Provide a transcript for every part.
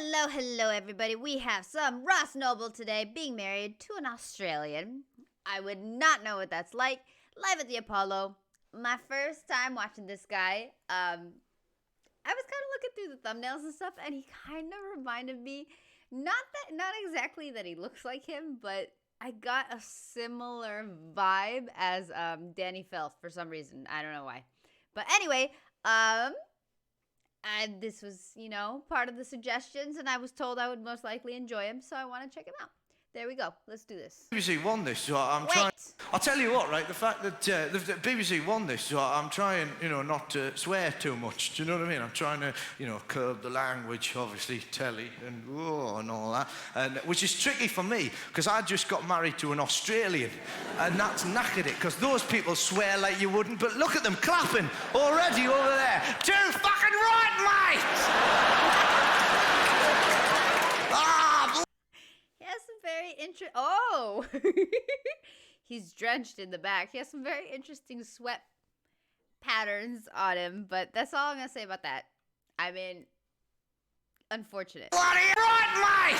Hello, everybody. We have some Ross Noble today being married to an Australian. I would not know what that's like. Live at the Apollo. My first time watching this guy, I was kind of looking through the thumbnails and stuff, and he kind of reminded me, not exactly that he looks like him, but I got a similar vibe as Danny Pfloof for some reason. I don't know why. But anyway, this was, part of the suggestions, and I was told I would most likely enjoy him, so I want to check him out. There we go. Let's do this. BBC won this, so I'm trying. I'll tell you what, right? The fact that the BBC won this, so I'm trying, not to swear too much. Do you know what I mean? I'm trying to, curb the language, obviously, telly and all that, and which is tricky for me because I just got married to an Australian, and that's knackered it because those people swear like you wouldn't. But look at them clapping already over there. Too fucking right, mate. Very interesting. Oh, he's drenched in the back. He has some very interesting sweat patterns on him, but that's all I'm gonna say about that. I mean, unfortunate. Bloody right, mate!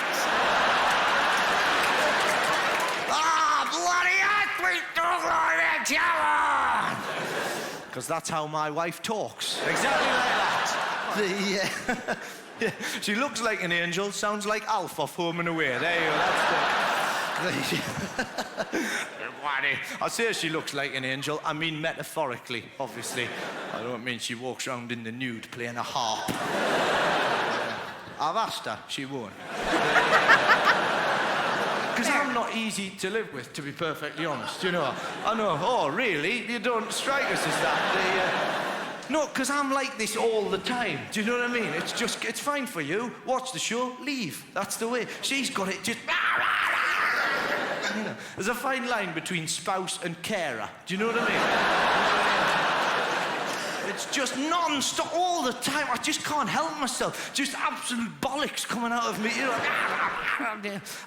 Bloody because that's how my wife talks. Exactly like that. Yeah, she looks like an angel, sounds like Alf off Home and Away. There you go, that's I say she looks like an angel, I mean metaphorically, obviously. I don't mean she walks around in the nude playing a harp. I've asked her, she won't. Because I'm not easy to live with, to be perfectly honest, I know, oh, really? You don't strike us as that. No, because I'm like this all the time. Do you know what I mean? It's fine for you. Watch the show, leave. That's the way. She's got it just... There's a fine line between spouse and carer. Do you know what I mean? It's just non-stop all the time. I just can't help myself. Just absolute bollocks coming out of me.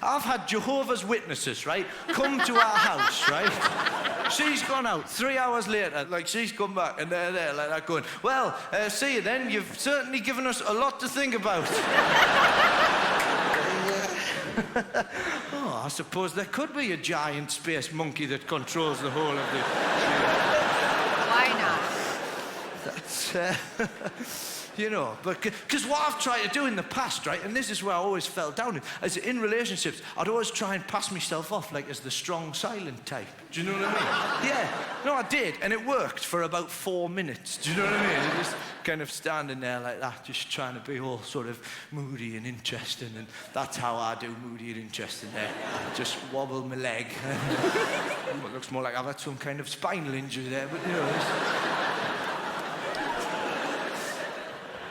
I've had Jehovah's Witnesses, right, come to our house, right? She's gone out 3 hours later, she's come back, and they're there like that going, well, see you then, you've certainly given us a lot to think about. Oh, I suppose there could be a giant space monkey that controls the whole of the... Why not? That's, but because what I've tried to do in the past, right, and this is where I always fell down, is in relationships, I'd always try and pass myself off as the strong, silent type. Do you know what I mean? Yeah. No, I did, and it worked for about 4 minutes. Do you know what I mean? Just kind of standing there like that, just trying to be all sort of moody and interesting, and that's how I do moody and interesting there. Just wobble my leg. It looks more like I've had some kind of spinal injury there, but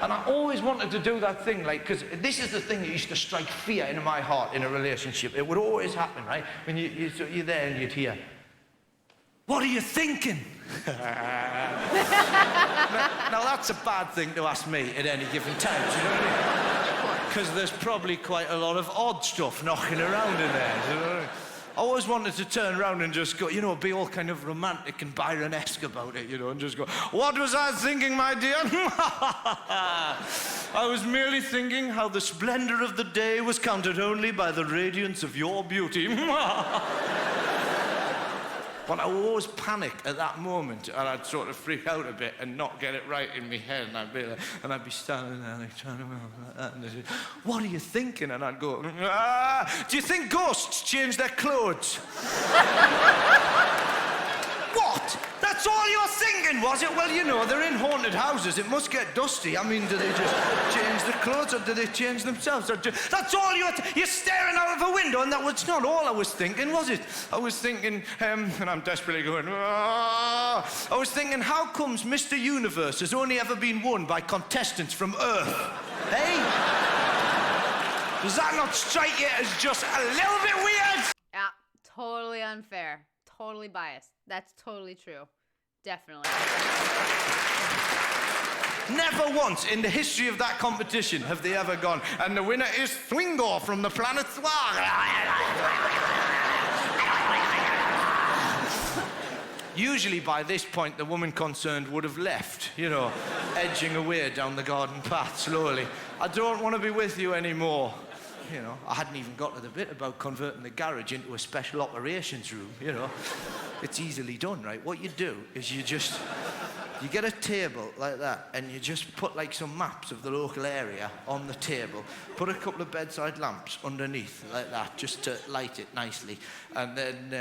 And I always wanted to do that thing, because this is the thing that used to strike fear into my heart in a relationship. It would always happen, right? When you're there and you'd hear, what are you thinking? now, that's a bad thing to ask me at any given time, do you know what I mean? Because there's probably quite a lot of odd stuff knocking around in there, do you know what I mean? I always wanted to turn around and just go, be all kind of romantic and Byron-esque about it, and just go, what was I thinking, my dear? I was merely thinking how the splendor of the day was counted only by the radiance of your beauty. But I would always panic at that moment, and I'd sort of freak out a bit and not get it right in my head, and I'd be standing there trying to like that, and they'd say, what are you thinking? And I'd go, do you think ghosts change their clothes? What? That's all you're thinking, was it? Well, they're in haunted houses. It must get dusty. I mean, do they just change the clothes, or do they change themselves? That's all you're staring out of a window, and that was not all I was thinking, was it? I was thinking, and I'm desperately going, I was thinking, how comes Mr. Universe has only ever been won by contestants from Earth? Hey? Does that not strike you as just a little bit weird? Yeah, totally unfair. Totally biased. That's totally true. Definitely. Never once in the history of that competition have they ever gone, and the winner is Thwingo from the planet Thwag. Usually by this point, the woman concerned would have left, you know, edging away down the garden path slowly. I don't want to be with you anymore. You know, I hadn't even got to the bit about converting the garage into a special operations room, you know. It's easily done, right? What you do is you get a table like that, and you just put like some maps of the local area on the table, put a couple of bedside lamps underneath like that, just to light it nicely, and then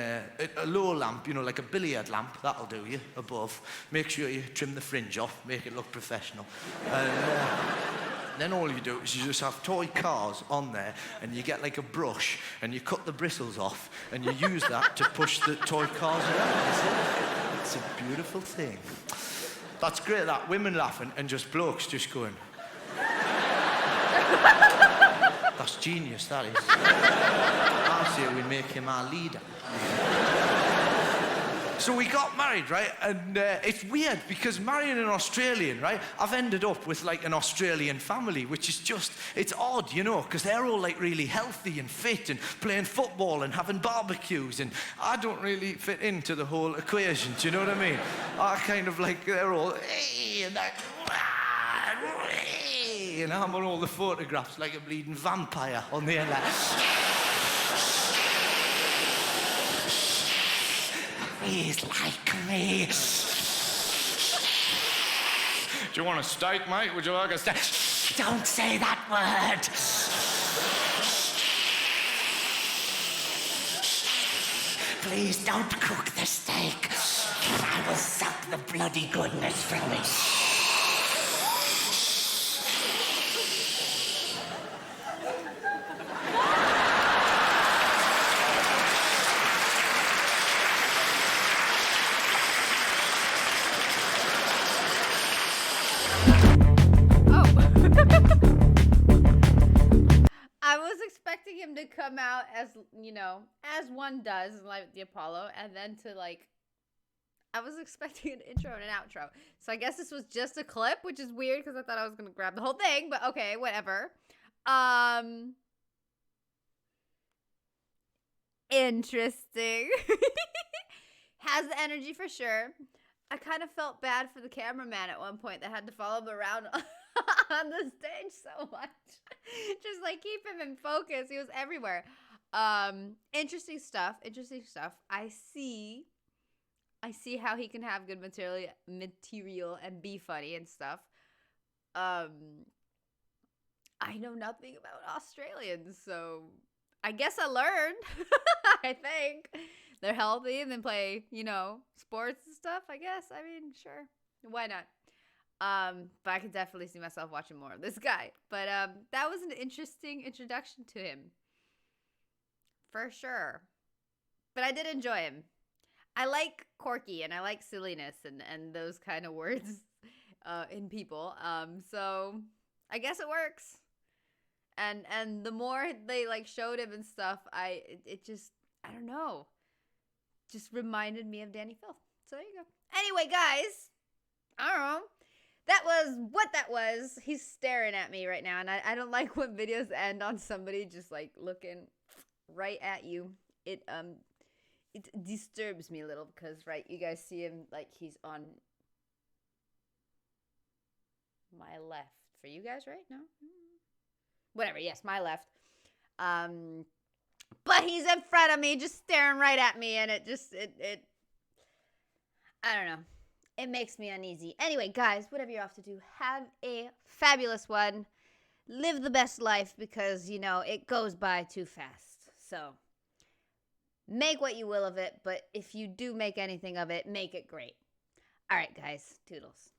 a low lamp, you know, like a billiard lamp, that'll do you, above. Make sure you trim the fringe off, make it look professional. And then all you do is you just have toy cars on there, and you get like a brush, and you cut the bristles off, and you use that to push the toy cars around. It's a beautiful thing. That's great, that. Women laughing and just blokes just going. That's genius, that is. I say we make him our leader. So we got married, right? And it's weird because marrying an Australian, right? I've ended up with like an Australian family, which is just, it's odd, you know, because they're all like really healthy and fit and playing football and having barbecues, and I don't really fit into the whole equation, do you know what I mean? I kind of like, they're all, hey, and that, and I'm on all the photographs like a bleeding vampire on the end. Like, please like me. Do you want a steak, mate? Would you like a steak? Don't say that word. Please don't cook the steak. I will suck the bloody goodness from it. Him to come out as, you know, as one does in Live at the Apollo, and then to like, I was expecting an intro and an outro. So I guess this was just a clip, which is weird because I thought I was gonna grab the whole thing, but okay, whatever. Interesting. Has the energy for sure. I kind of felt bad for the cameraman at one point that had to follow him around on the stage so much. Just like keep him in focus. He was everywhere. Interesting stuff. I see how he can have good material and be funny and stuff. I know nothing about Australians, so I guess I learned. I think they're healthy and then play, you know, sports and stuff, I guess. I mean, sure. Why not? But I could definitely see myself watching more of this guy. But that was an interesting introduction to him. For sure. But I did enjoy him. I like quirky and I like silliness and those kind of words in people. So I guess it works. And the more they like showed him and stuff, it just, I don't know, just reminded me of Danny Filth. So there you go. Anyway, guys, I don't know. That was what that was. He's staring at me right now, and I don't like when videos end on somebody just like looking right at you. It disturbs me a little because, right, you guys see him like he's on my left. For you guys, right? No? Whatever, yes, my left. But he's in front of me, just staring right at me, and it I don't know. It makes me uneasy. Anyway, guys, whatever you're off to do, have a fabulous one. Live the best life because, you know, it goes by too fast. So, make what you will of it, but if you do make anything of it, make it great. All right, guys, toodles.